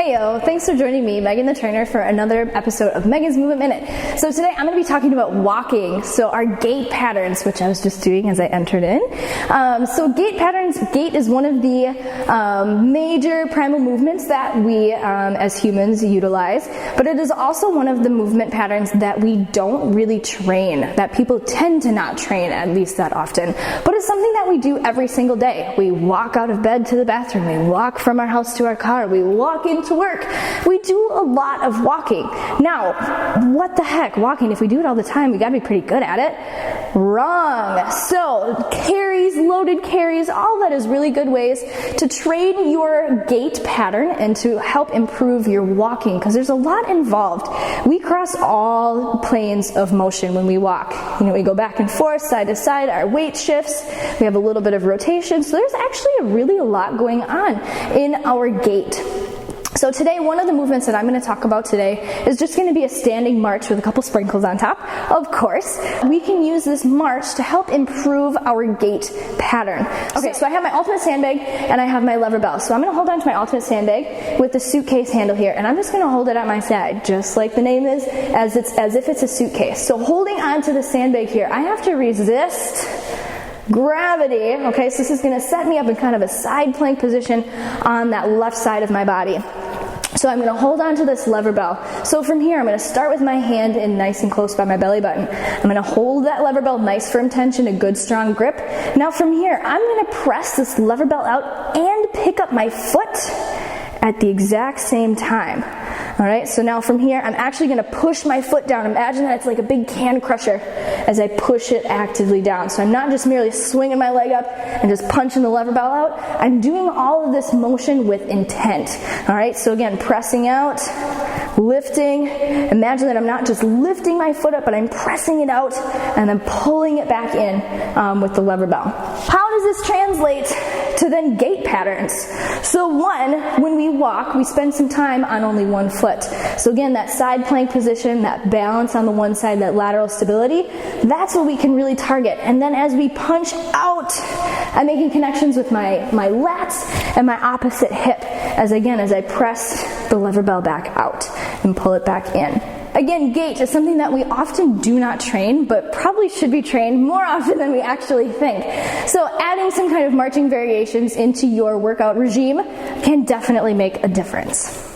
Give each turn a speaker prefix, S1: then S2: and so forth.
S1: Heyo, thanks for joining me, Megan the trainer, for another episode of Megan's Movement Minute. So today I'm going to be talking about walking, so our gait patterns, which I was just doing as I entered in. So gait patterns, gait is one of the major primal movements that we as humans utilize, but it is also one of the movement patterns that we don't really train, that people tend to not train at least that often, but it's something that we do every single day. We walk out of bed to the bathroom, we walk from our house to our car, we walk into work. We do a lot of walking. Now, what the heck, walking, if we do it all the time, we gotta be pretty good at it. Wrong. So, carries, loaded carries, all that is really good ways to train your gait pattern and to help improve your walking, because there's a lot involved. We cross all planes of motion when we walk. You know, we go back and forth, side to side, our weight shifts, we have a little bit of rotation, so there's actually really a lot going on in our gait. So today, one of the movements that I'm going to talk about today is just going to be a standing march with a couple sprinkles on top. Of course, we can use this march to help improve our gait pattern. Okay, so I have my ultimate sandbag and I have my lever bell. So I'm going to hold on to my ultimate sandbag with the suitcase handle here, and I'm just going to hold it at my side, just like the name is, as if it's a suitcase. So holding on to the sandbag here, I have to resist gravity. Okay, so this is going to set me up in kind of a side plank position on that left side of my body. So I'm going to hold on to this lever bell. So from here, I'm going to start with my hand in nice and close by my belly button. I'm going to hold that lever bell, nice firm tension, a good strong grip. Now from here, I'm going to press this lever bell out and pick up my foot at the exact same time. Alright, so now from here, I'm actually going to push my foot down. Imagine that it's like a big can crusher as I push it actively down. So I'm not just merely swinging my leg up and just punching the lever bell out. I'm doing all of this motion with intent. Alright, so again, pressing out, lifting. Imagine that I'm not just lifting my foot up, but I'm pressing it out and then pulling it back in with the lever bell. How does this translate to then gait patterns? So one, when we walk, we spend some time on only one foot. So again, that side plank position, that balance on the one side, that lateral stability, that's what we can really target. And then as we punch out, I'm making connections with my lats and my opposite hip as I press the lever bell back out and pull it back in. Again, gait is something that we often do not train, but probably should be trained more often than we actually think. So adding some kind of marching variations into your workout regime can definitely make a difference.